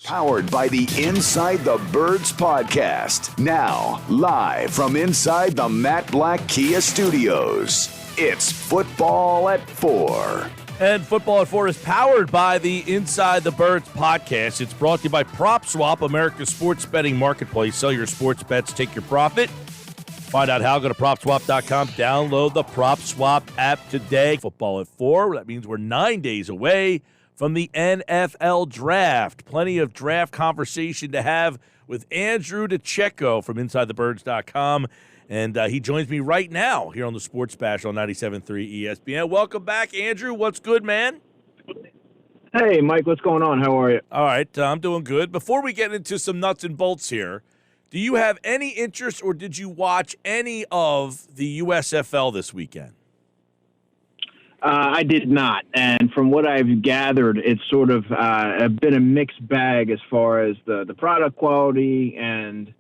Powered by the Inside the Birds podcast. Now, live from inside the Matt Black Kia Studios, it's Football at 4. And Football at 4 is powered by the Inside the Birds podcast. It's brought to you by PropSwap, America's sports betting marketplace. Sell your sports bets, take your profit. Find out how. Go to PropSwap.com. Download the PropSwap app today. Football at 4. That means we're 9 days away from the NFL Draft. Plenty of draft conversation to have with Andrew DiCecco from InsideTheBirds.com. And he joins me right now here on the Sports Bash on 97.3 ESPN. Welcome back, Andrew. What's good, man? Hey, Mike. What's going on? How are you? All right. I'm doing good. Before we get into some nuts and bolts here, do you have any interest or did you watch any of the USFL this weekend? I did not. And from what I've gathered, it's sort of been a mixed bag as far as the product quality and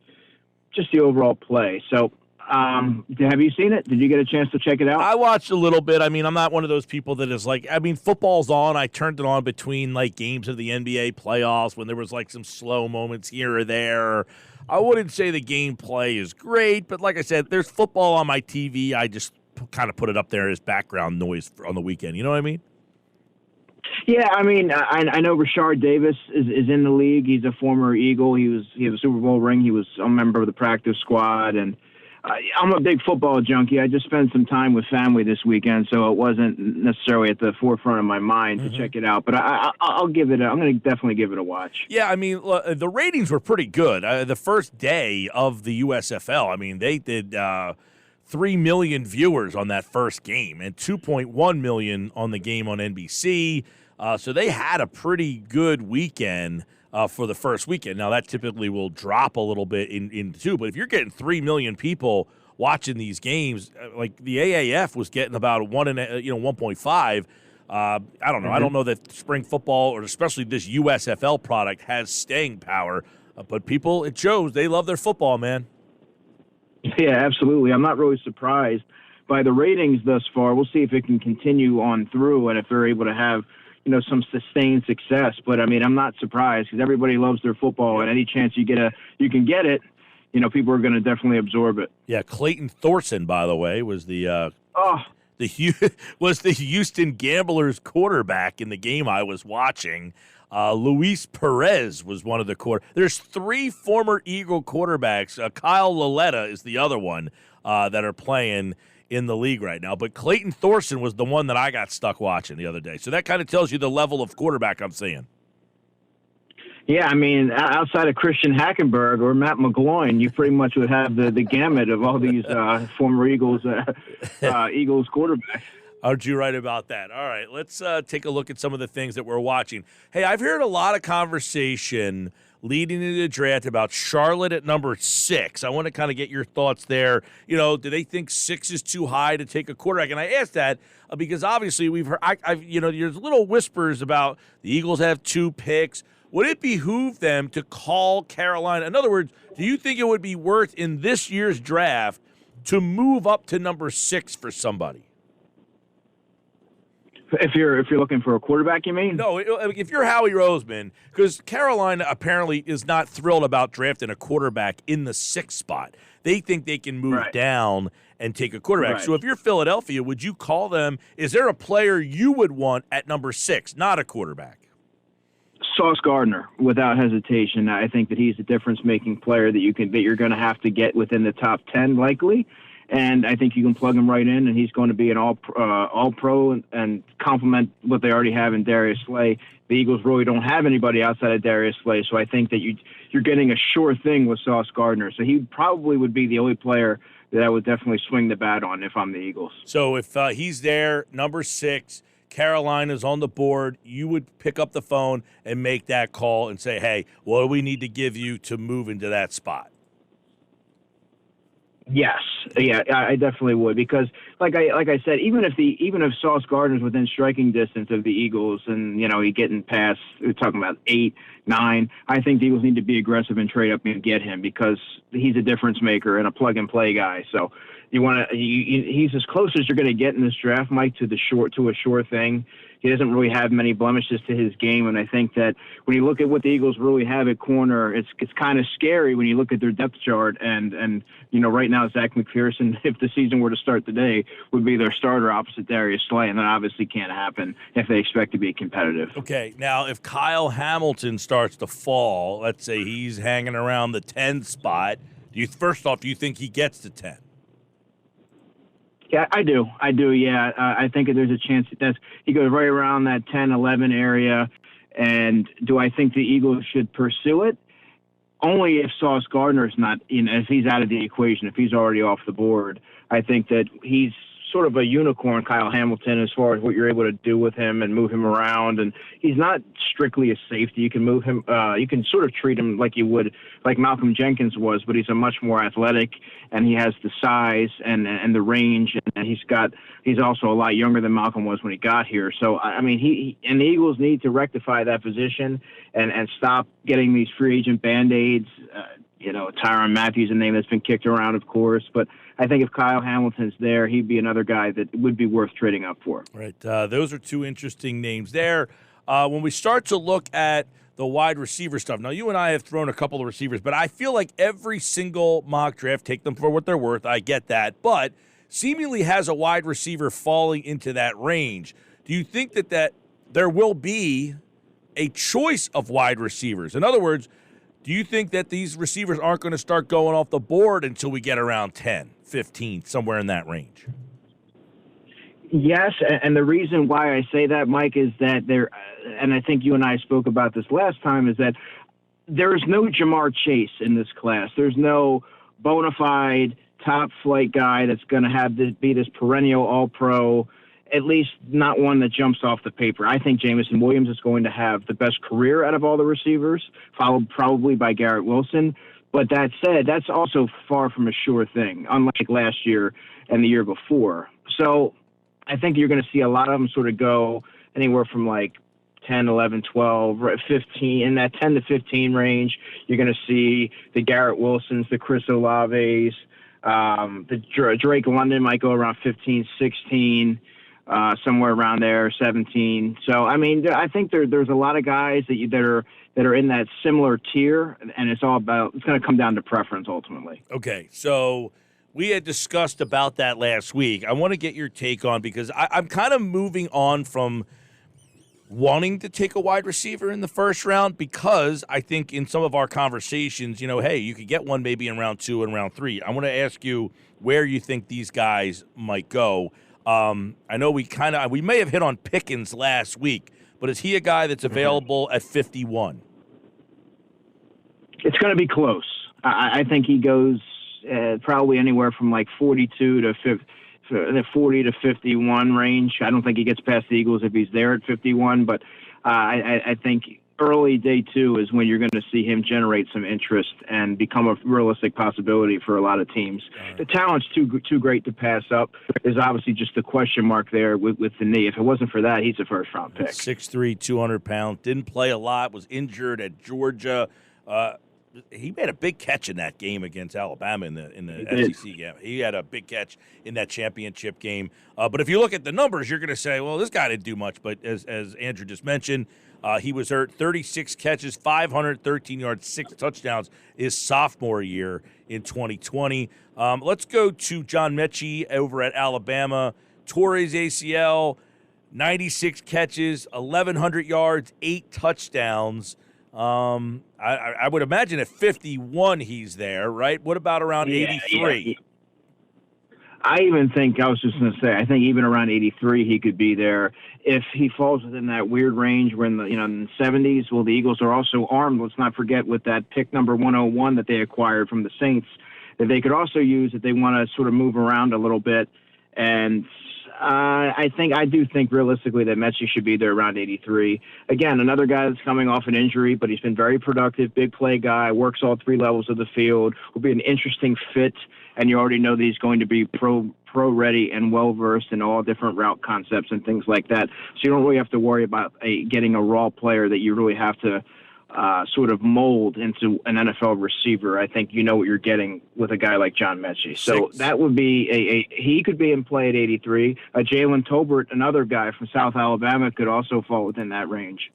just the overall play. So have you seen it? Did you get a chance to check it out? I watched a little bit. I mean, I'm not one of those people that is like, I mean, football's on. I turned it on between like games of the NBA playoffs when there was like some slow moments here or there. I wouldn't say the gameplay is great, but like I said, there's football on my TV. I just kind of put it up there as background noise on the weekend. You know what I mean? Yeah, I mean, I know Rashard Davis is in the league. He's a former Eagle. He had a Super Bowl ring. He was a member of the practice squad, and I'm a big football junkie. I just spent some time with family this weekend, so it wasn't necessarily at the forefront of my mind to check it out. But I'll give it. I'm going to definitely give it a watch. Yeah, I mean, the ratings were pretty good. The first day of the USFL, I mean, they did 3 million viewers on that first game and 2.1 million on the game on NBC. So they had a pretty good weekend for the first weekend. Now, that typically will drop a little bit in two, but if you're getting 3 million people watching these games, like the AAF was getting about 1.5. I don't know. I don't know that spring football or especially this USFL product has staying power, but people, it shows they love their football, man. Yeah, absolutely. I'm not really surprised by the ratings thus far. We'll see if it can continue on through and if they're able to have, some sustained success. But I mean, I'm not surprised because everybody loves their football, and any chance you can get it, people are going to definitely absorb it. Yeah, Clayton Thorson, by the way, was the Houston Gamblers quarterback in the game I was watching. Luis Perez was one of the There's 3 former Eagle quarterbacks. Kyle Laletta is the other one that are playing in the league right now. But Clayton Thorson was the one that I got stuck watching the other day. So that kind of tells you the level of quarterback I'm seeing. Yeah, I mean, outside of Christian Hackenberg or Matt McGloin, you pretty much would have the gamut of all these former Eagles quarterbacks. Aren't you right about that? All right, let's take a look at some of the things that we're watching. Hey, I've heard a lot of conversation leading into the draft about Charlotte at number 6. I want to kind of get your thoughts there. Do they think 6 is too high to take a quarterback? And I asked that because obviously we've heard, there's little whispers about the Eagles have 2 picks. Would it behoove them to call Carolina? In other words, do you think it would be worth in this year's draft to move up to number 6 for somebody? If you're looking for a quarterback, you mean? No, if you're Howie Roseman, because Carolina apparently is not thrilled about drafting a quarterback in the 6th spot. They think they can move down and take a quarterback. Right. So if you're Philadelphia, would you call them? Is there a player you would want at number 6, not a quarterback? Sauce Gardner, without hesitation. I think that he's a difference-making player that you're going to have to get within the top 10 likely. And I think you can plug him right in, and he's going to be an all-pro and complement what they already have in Darius Slay. The Eagles really don't have anybody outside of Darius Slay, so I think that you're getting a sure thing with Sauce Gardner. So he probably would be the only player that I would definitely swing the bat on if I'm the Eagles. So if he's there, number 6, Carolina's on the board, you would pick up the phone and make that call and say, hey, what do we need to give you to move into that spot? Yes, yeah, I definitely would because, like I said, even if Sauce Gardner's within striking distance of the Eagles, and he getting past, we're talking about 8, 9, I think the Eagles need to be aggressive and trade up and get him because he's a difference maker and a plug and play guy. So, He's as close as you're going to get in this draft, Mike, to a sure thing. He doesn't really have many blemishes to his game, and I think that when you look at what the Eagles really have at corner, it's kind of scary when you look at their depth chart. And right now Zach McPherson, if the season were to start today, would be their starter opposite Darius Slay, and that obviously can't happen if they expect to be competitive. Okay, now if Kyle Hamilton starts to fall, let's say he's hanging around the 10 spot, do you think he gets to 10? Yeah, I do. Yeah, I think there's a chance that he goes right around that 10, 11 area. And do I think the Eagles should pursue it? Only if Sauce Gardner's not, if he's out of the equation, if he's already off the board. I think that he's sort of a unicorn, Kyle Hamilton, as far as what you're able to do with him and move him around. And he's not strictly a safety. You can move him, you can sort of treat him like you would, like Malcolm Jenkins was, but he's a much more athletic, and he has the size and the range, and he's also a lot younger than Malcolm was when he got here. So, I mean, he and the Eagles need to rectify that position and stop getting these free agent Band-Aids. Tyrann Mathieu, a name that's been kicked around, of course, but I think if Kyle Hamilton's there, he'd be another guy that would be worth trading up for. Right. Those are two interesting names there. When we start to look at the wide receiver stuff, now you and I have thrown a couple of receivers, but I feel like every single mock draft, take them for what they're worth, I get that, but seemingly has a wide receiver falling into that range. Do you think that there will be a choice of wide receivers? In other words, do you think that these receivers aren't going to start going off the board until we get around 10, 15, somewhere in that range? Yes, and the reason why I say that, Mike, is that and I think you and I spoke about this last time, is that there is no Jamar Chase in this class. There's no bona fide top flight guy that's going to be this perennial all-pro, at least not one that jumps off the paper. I think Jameson Williams is going to have the best career out of all the receivers, followed probably by Garrett Wilson. But that said, that's also far from a sure thing, unlike last year and the year before. So I think you're going to see a lot of them sort of go anywhere from like 10, 11, 12, 15, in that 10 to 15 range. You're going to see the Garrett Wilsons, the Chris Olaves, the Drake London might go around 15, 16. Somewhere around there, 17. So, I mean, I think there's a lot of guys that are in that similar tier, and it's going to come down to preference ultimately. Okay, so we had discussed about that last week. I want to get your take on, because I'm kind of moving on from wanting to take a wide receiver in the first round, because I think in some of our conversations, hey, you could get one maybe in round 2 and round 3. I want to ask you where you think these guys might go. I know we may have hit on Pickens last week, but is he a guy that's available at 51? It's going to be close. I think he goes probably anywhere from like 42 to 50, the 40 to 51 range. I don't think he gets past the Eagles if he's there at 51, but I think early day 2 is when you're going to see him generate some interest and become a realistic possibility for a lot of teams. Right. The talent's too great to pass up. There's obviously just the question mark there with the knee. If it wasn't for that, he's a first-round pick. 6'3", 200 pounds, didn't play a lot, was injured at Georgia. He made a big catch in that game against Alabama in the SEC game. He had a big catch in that championship game. But if you look at the numbers, you're going to say, well, this guy didn't do much. But as Andrew just mentioned, he was hurt. 36 catches, 513 yards, 6 touchdowns his sophomore year in 2020. Let's go to John Metchi over at Alabama. Tore his ACL, 96 catches, 1,100 yards, 8 touchdowns. I would imagine at 51 he's there, right? What about around 83? Yeah. I even think, I was just going to say, I think even around 83 he could be there. If he falls within that weird range where in the 70s, well, the Eagles are also armed. Let's not forget with that pick number 101 that they acquired from the Saints, that they could also use if they want to sort of move around a little bit. And I do think realistically that Metchi should be there around 83. Again, another guy that's coming off an injury, but he's been very productive, big play guy, works all 3 levels of the field, will be an interesting fit, and you already know that he's going to be pro ready and well versed in all different route concepts and things like that. So you don't really have to worry about getting a raw player that you really have to sort of mold into an NFL receiver, I think you know what you're getting with a guy like John Metchi. So that would be he could be in play at 83. Jalen Tolbert, another guy from South Alabama, could also fall within that range.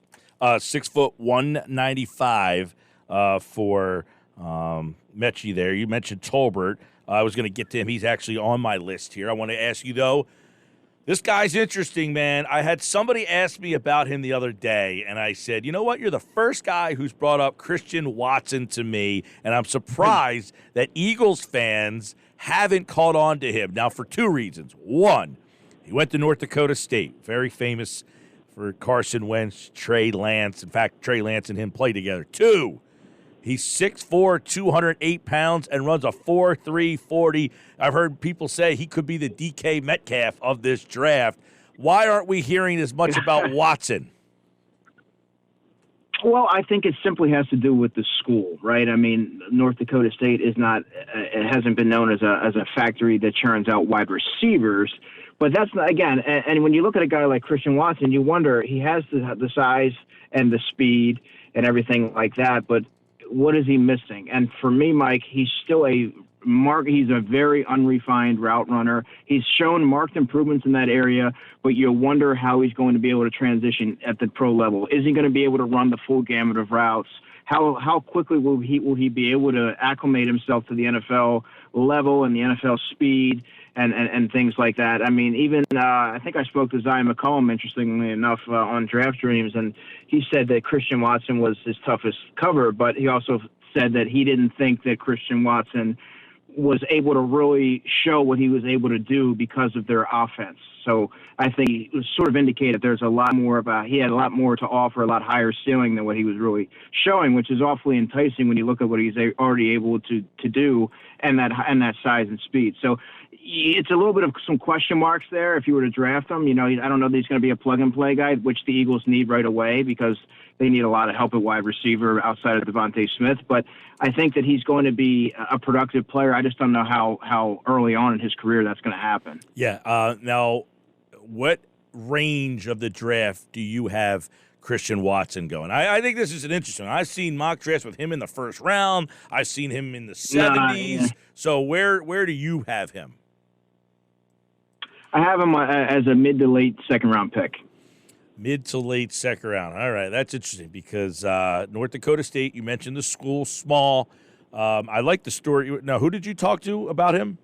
6 foot 195 for Metchi there. You mentioned Tolbert. I was going to get to him. He's actually on my list here. I want to ask you, though, this guy's interesting, man. I had somebody ask me about him the other day, and I said, you know what? You're the first guy who's brought up Christian Watson to me, and I'm surprised that Eagles fans haven't caught on to him. Now, for two reasons. One, he went to North Dakota State, very famous for Carson Wentz, Trey Lance. In fact, Trey Lance and him play together. Two, he's 6'4", 208 pounds, and runs a 4.3 40. I've heard people say he could be the DK Metcalf of this draft. Why aren't we hearing as much about Watson? Well, I think it simply has to do with the school, right? I mean, North Dakota State is not it hasn't been known as a factory that churns out wide receivers. But that's not, again, and when you look at a guy like Christian Watson, you wonder, he has the size and the speed and everything like that, but what is he missing? And for me, Mike, he's still he's a very unrefined route runner. He's shown marked improvements in that area, but you wonder how he's going to be able to transition at the pro level. Is he going to be able to run the full gamut of routes? How quickly will he be able to acclimate himself to the NFL level and the NFL speed and things like that? I mean, even I think I spoke to Zion McCollum, interestingly enough, on Draft Dreams, and he said that Christian Watson was his toughest cover, but he also said that he didn't think that Christian Watson was able to really show what he was able to do because of their offense. So I think it was sort of indicated there's a lot more he had a lot more to offer, a lot higher ceiling than what he was really showing, which is awfully enticing when you look at what he's already able to do and that size and speed. So it's a little bit of some question marks there if you were to draft him. You know, I don't know that he's going to be a plug-and-play guy, which the Eagles need right away because they need a lot of help at wide receiver outside of Devontae Smith. But I think that he's going to be a productive player. I just don't know how early on in his career that's going to happen. Yeah. Now, what range of the draft do you have Christian Watson going? I think this is an interesting one. I've seen mock drafts with him in the first round. I've seen him in the 70s. Yeah. So where do you have him? I have him as a mid to late second round pick. Mid to late second round. All right, that's interesting because North Dakota State, you mentioned the school, small. I like the story. Now, who did you talk to about him?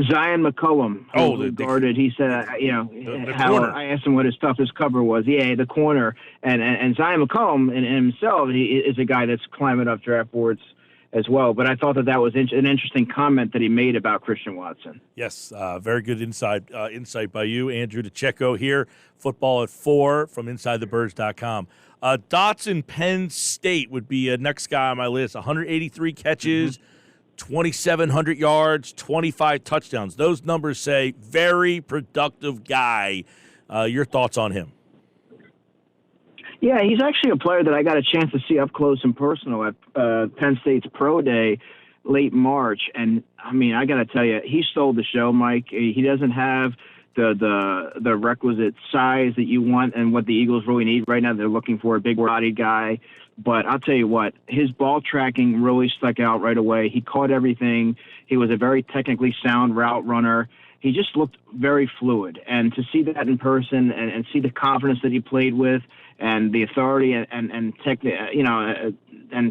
Zion McCollum, who guarded. He said, the how corner. I asked him what his toughest cover was. Yeah, the corner. And Zion McCollum in himself, he is a guy that's climbing up draft boards as well. But I thought that was an interesting comment that he made about Christian Watson. Yes, very good insight by you, Andrew DiCecco here. Football at 4 from InsideTheBirds.com. Dotson, Penn State would be next guy on my list. 183 catches, 2,700 yards, 25 touchdowns. Those numbers say very productive guy. Your thoughts on him? Yeah, he's actually a player that I got a chance to see up close and personal at Penn State's Pro Day late March. And, I mean, I got to tell you, he stole the show, Mike. He doesn't have the requisite size that you want and what the Eagles really need right now. They're looking for a big-bodied guy. But I'll tell you what, his ball tracking really stuck out right away. He caught everything. He was a very technically sound route runner. He just looked very fluid. And to see that in person and see the confidence that he played with and the authority and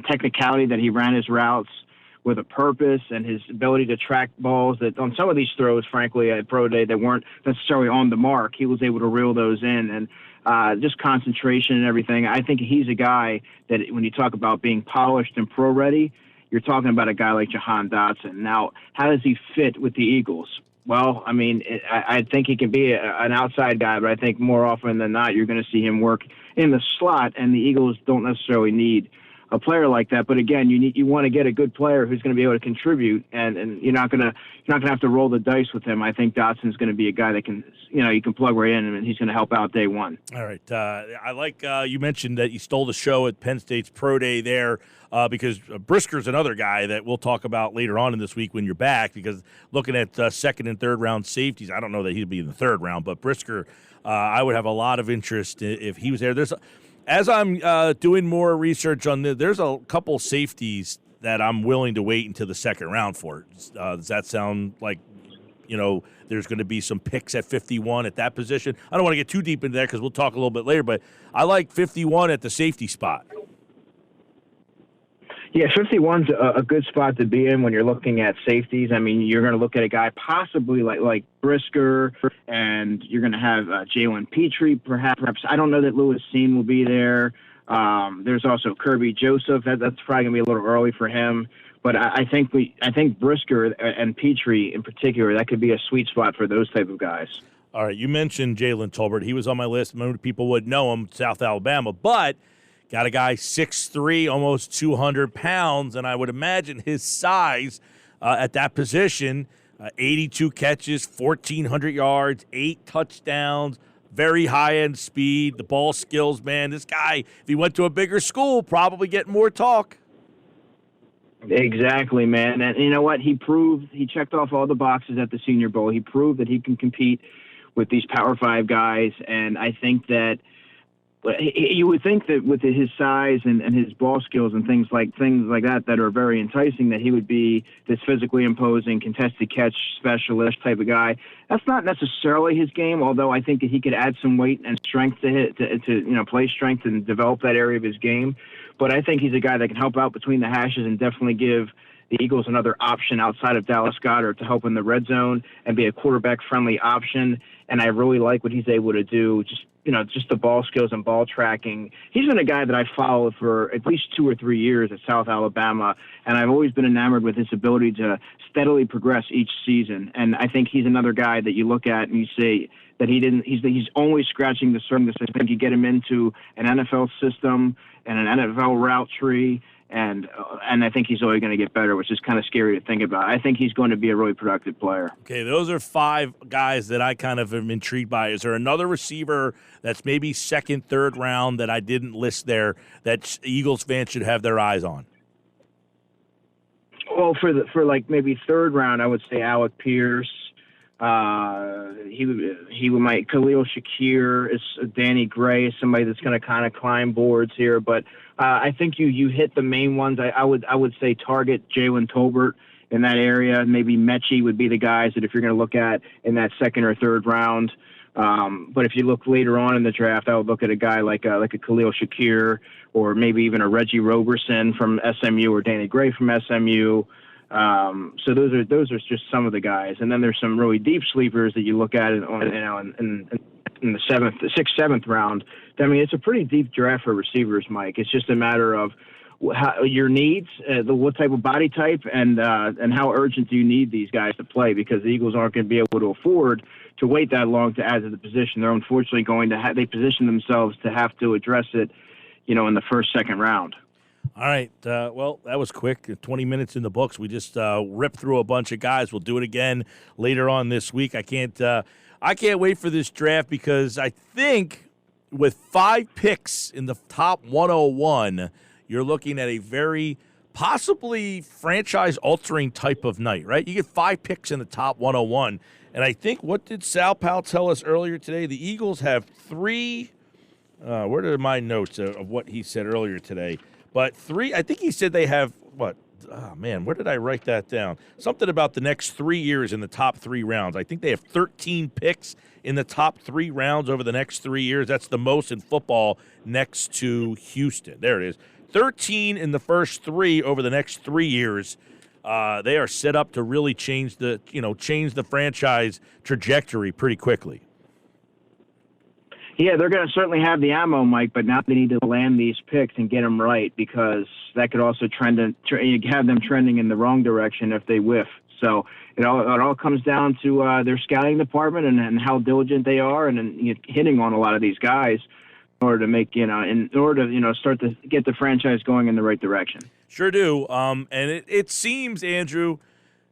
technicality that he ran his routes with a purpose and his ability to track balls that on some of these throws, frankly, at Pro Day that weren't necessarily on the mark, he was able to reel those in. And just concentration and everything. I think he's a guy that when you talk about being polished and pro-ready, you're talking about a guy like Jahan Dotson. Now, how does he fit with the Eagles? Well, I mean, I think he can be an outside guy, but I think more often than not, you're going to see him work in the slot, and the Eagles don't necessarily need a player like that. But again, you want to get a good player who's going to be able to contribute, and you're not going to have to roll the dice with him. I think Dotson's going to be a guy that can, you can plug right in, and he's going to help out day one. All right, I like you mentioned that you stole the show at Penn State's Pro Day there because Brisker's another guy that we'll talk about later on in this week when you're back. Because looking at second and third round safeties, I don't know that he'd be in the third round, but Brisker, I would have a lot of interest if he was there. As I'm doing more research on this, there's a couple safeties that I'm willing to wait until the second round for. Does that sound like, there's going to be some picks at 51 at that position? I don't want to get too deep into that because we'll talk a little bit later, but I like 51 at the safety spot. Yeah, 51's a good spot to be in when you're looking at safeties. I mean, you're going to look at a guy possibly like Brisker, and you're going to have Jalen Petrie, perhaps. I don't know that Lewis Seen will be there. There's also Kirby Joseph. That's probably going to be a little early for him. But I think Brisker and Petrie in particular, that could be a sweet spot for those type of guys. All right, you mentioned Jalen Tolbert. He was on my list. Many people would know him, South Alabama, but got a guy 6'3", almost 200 pounds, and I would imagine his size at that position, 82 catches, 1,400 yards, 8 touchdowns, very high-end speed, the ball skills, man. This guy, if he went to a bigger school, probably get more talk. Exactly, man. And you know what? He checked off all the boxes at the Senior Bowl. He proved that he can compete with these Power 5 guys, and I think that you would think that with his size and his ball skills and things like that are very enticing, that he would be this physically imposing, contested catch specialist type of guy. That's not necessarily his game, although I think that he could add some weight and strength to play strength and develop that area of his game. But I think he's a guy that can help out between the hashes and definitely give the Eagles another option outside of Dallas Goedert to help in the red zone and be a quarterback-friendly option. And I really like what he's able to do, just the ball skills and ball tracking. He's been a guy that I followed for at least 2 or 3 years at South Alabama, and I've always been enamored with his ability to steadily progress each season. And I think he's another guy that you look at and you say that he's only scratching the surface. I think you get him into an NFL system and an NFL route tree, and I think he's only going to get better, which is kind of scary to think about. I think he's going to be a really productive player. Okay, those are 5 guys that I kind of am intrigued by. Is there another receiver that's maybe second, third round that I didn't list there that Eagles fans should have their eyes on? Well, for maybe third round, I would say Alec Pierce. He might Khalil Shakir, is Danny Gray is somebody that's going to kind of climb boards here, but I think you hit the main ones. I would say target Jalen Tolbert in that area. Maybe Metchi would be the guys that if you're going to look at in that second or third round. But if you look later on in the draft, I would look at a guy like a Khalil Shakir, or maybe even a Reggie Roberson from SMU, or Danny Gray from SMU. So those are just some of the guys, and then there's some really deep sleepers that you look at in the 6th, 7th round. I mean, it's a pretty deep draft for receivers, Mike. It's just a matter of your needs, what type of body type, and how urgent do you need these guys to play, because the Eagles aren't going to be able to afford to wait that long to add to the position. They're unfortunately going to they position themselves to have to address it, in the first, second round. All right. Well, that was quick. 20 minutes in the books. We just ripped through a bunch of guys. We'll do it again later on this week. I can't wait for this draft, because I think with 5 picks in the top 101, you're looking at a very possibly franchise-altering type of night, right? You get 5 picks in the top 101. And I think, what did Sal Powell tell us earlier today? The Eagles have 3 where are my notes of what he said earlier today? But 3, I think he said they have, what? Oh, man, where did I write that down? Something about the next 3 years in the top 3 rounds. I think they have 13 picks in the top 3 rounds over the next 3 years. That's the most in football, next to Houston. There it is. 13 in the first 3 over the next 3 years. They are set up to really change the franchise trajectory pretty quickly. Yeah, they're going to certainly have the ammo, Mike, but now they need to land these picks and get them right, because that could also have them trending in the wrong direction if they whiff. So it all comes down to their scouting department and how diligent they are, and hitting on a lot of these guys in order to make start to get the franchise going in the right direction. Sure do. And it seems, Andrew,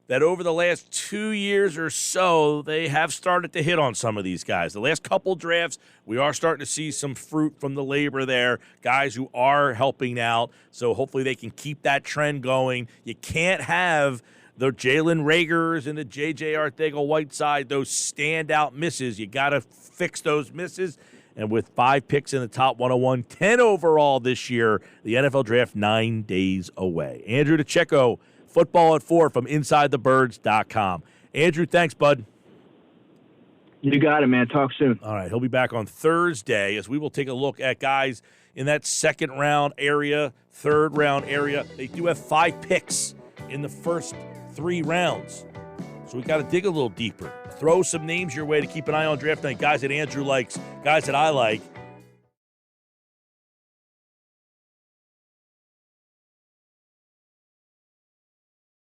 that over the last 2 years or so, they have started to hit on some of these guys. The last couple drafts, we are starting to see some fruit from the labor there, guys who are helping out. So hopefully they can keep that trend going. You can't have the Jalen Reagors and the J.J. Arcega-Whiteside, those standout misses. You got to fix those misses. And with 5 picks in the top 101, 10 overall this year, the NFL Draft 9 days away. Andrew DiCecco, Football at 4 from InsideTheBirds.com. Andrew, thanks, bud. You got it, man. Talk soon. All right, he'll be back on Thursday as we will take a look at guys in that second-round area, third-round area. They do have 5 picks in the first 3 rounds. So we got to dig a little deeper. Throw some names your way to keep an eye on draft night. Guys that Andrew likes, guys that I like.